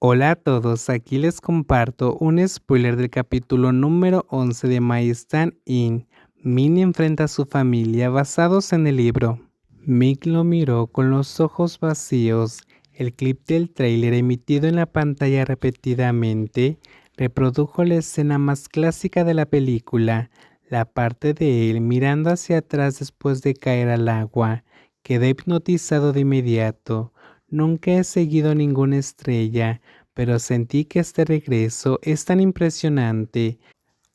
Hola a todos, aquí les comparto un spoiler del capítulo número 11 de My Stand In. Min enfrenta a su familia basados en el libro. Mick lo miró con los ojos vacíos. El clip del tráiler emitido en la pantalla repetidamente reprodujo la escena más clásica de la película, la parte de él mirando hacia atrás después de caer al agua. Quedé hipnotizado de inmediato. Nunca he seguido ninguna estrella, pero sentí que este regreso es tan impresionante.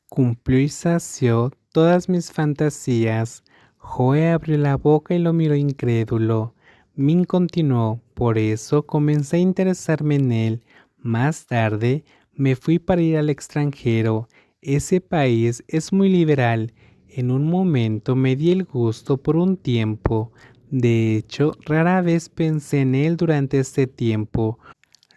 Cumplió y sació todas mis fantasías. Joe abrió la boca y lo miró incrédulo. Min continuó, por eso comencé a interesarme en él. Más tarde me fui para ir al extranjero. Ese país es muy liberal. En un momento me di el gusto por un tiempo. De hecho, rara vez pensé en él durante este tiempo.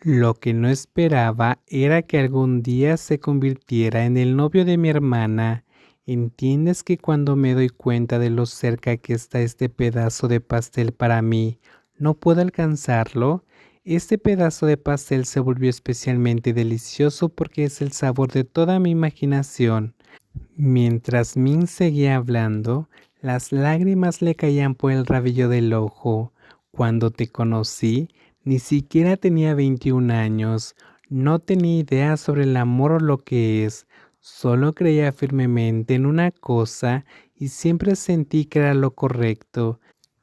Lo que no esperaba era que algún día se convirtiera en el novio de mi hermana. ¿Entiendes que cuando me doy cuenta de lo cerca que está este pedazo de pastel para mí, no puedo alcanzarlo? Este pedazo de pastel se volvió especialmente delicioso porque es el sabor de toda mi imaginación. Mientras Min seguía hablando, las lágrimas le caían por el rabillo del ojo. Cuando te conocí, ni siquiera tenía 21 años. No tenía idea sobre el amor o lo que es. Solo creía firmemente en una cosa y siempre sentí que era lo correcto.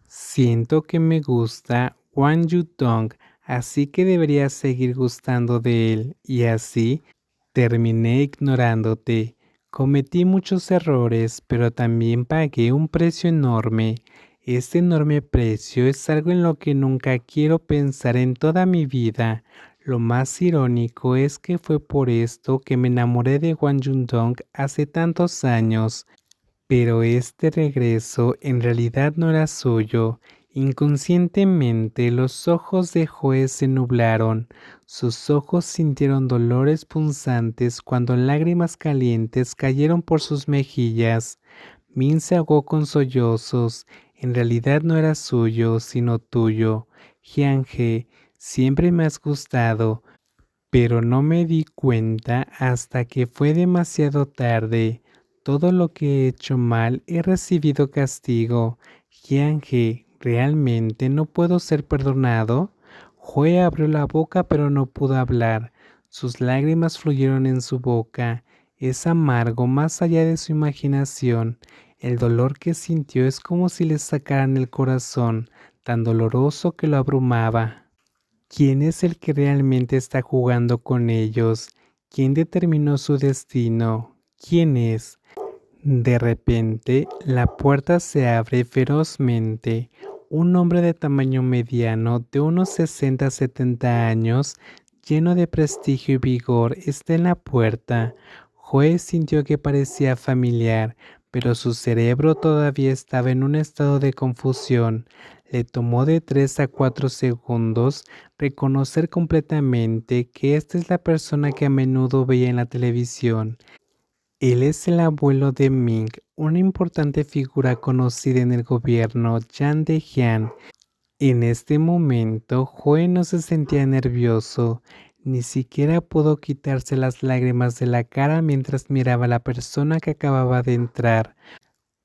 Siento que me gusta Wang Yudong, así que debería seguir gustando de él. Y así terminé ignorándote. Cometí muchos errores, pero también pagué un precio enorme. Este enorme precio es algo en lo que nunca quiero pensar en toda mi vida. Lo más irónico es que fue por esto que me enamoré de Wang Yundong hace tantos años. Pero este regreso en realidad no era suyo. Inconscientemente los ojos de Joe se nublaron. Sus ojos sintieron dolores punzantes cuando lágrimas calientes cayeron por sus mejillas. Min se ahogó con sollozos. En realidad no era suyo, sino tuyo. Jiang-he, siempre me has gustado, pero no me di cuenta hasta que fue demasiado tarde. Todo lo que he hecho mal he recibido castigo. Jiang-he, ¿realmente no puedo ser perdonado? Joe abrió la boca pero no pudo hablar. Sus lágrimas fluyeron en su boca. Es amargo más allá de su imaginación. El dolor que sintió es como si le sacaran el corazón, tan doloroso que lo abrumaba. ¿Quién es el que realmente está jugando con ellos? ¿Quién determinó su destino? ¿Quién es? De repente, la puerta se abre ferozmente. Un hombre de tamaño mediano, de unos 60-70 años, lleno de prestigio y vigor, está en la puerta. Joe sintió que parecía familiar, pero su cerebro todavía estaba en un estado de confusión. Le tomó de 3 a 4 segundos reconocer completamente que esta es la persona que a menudo veía en la televisión. Él es el abuelo de Ming, una importante figura conocida en el gobierno Yan de Jian. En este momento, Joe no se sentía nervioso, ni siquiera pudo quitarse las lágrimas de la cara mientras miraba a la persona que acababa de entrar.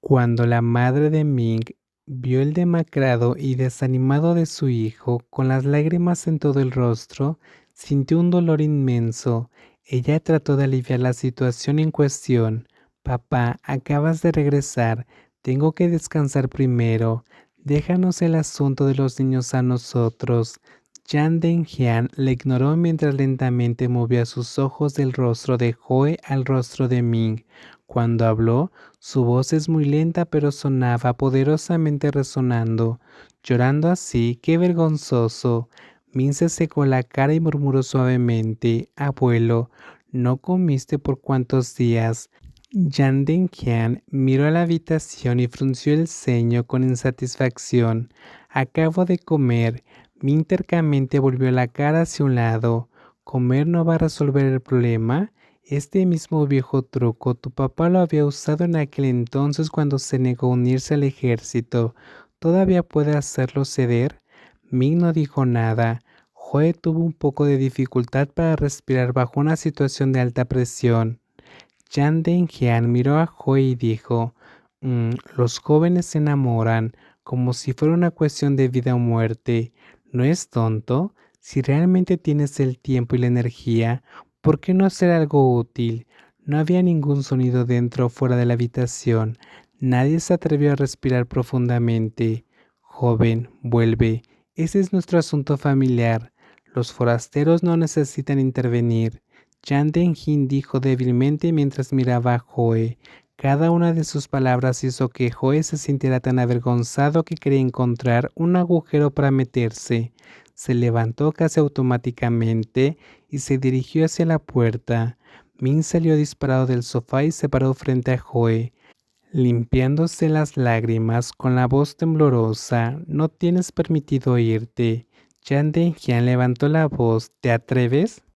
Cuando la madre de Ming vio el demacrado y desanimado de su hijo, con las lágrimas en todo el rostro, sintió un dolor inmenso. Ella trató de aliviar la situación en cuestión. Papá, acabas de regresar. Tengo que descansar primero. Déjanos el asunto de los niños a nosotros. Yan Dengjian le ignoró mientras lentamente movía sus ojos del rostro de Joe al rostro de Ming. Cuando habló, su voz es muy lenta pero sonaba poderosamente resonando. Llorando así, qué vergonzoso. Min se secó la cara y murmuró suavemente, abuelo, ¿no comiste por cuántos días? Yan Dengjian miró a la habitación y frunció el ceño con insatisfacción. Acabo de comer. Min tercamente volvió la cara hacia un lado. ¿Comer no va a resolver el problema? Este mismo viejo truco tu papá lo había usado en aquel entonces cuando se negó a unirse al ejército. ¿Todavía puede hacerlo ceder? Mick no dijo nada. Joe tuvo un poco de dificultad para respirar bajo una situación de alta presión. Yang Dengjian miró a Joe y dijo, los jóvenes se enamoran como si fuera una cuestión de vida o muerte. ¿No es tonto? Si realmente tienes el tiempo y la energía, ¿por qué no hacer algo útil? No había ningún sonido dentro o fuera de la habitación. Nadie se atrevió a respirar profundamente. Joven, vuelve. Ese es nuestro asunto familiar. Los forasteros no necesitan intervenir. Yang Denjin dijo débilmente mientras miraba a Joe. Cada una de sus palabras hizo que Joe se sintiera tan avergonzado que quería encontrar un agujero para meterse. Se levantó casi automáticamente y se dirigió hacia la puerta. Min salió disparado del sofá y se paró frente a Joe, limpiándose las lágrimas con la voz temblorosa. No tienes permitido irte. Yang Denjian levantó la voz. ¿Te atreves?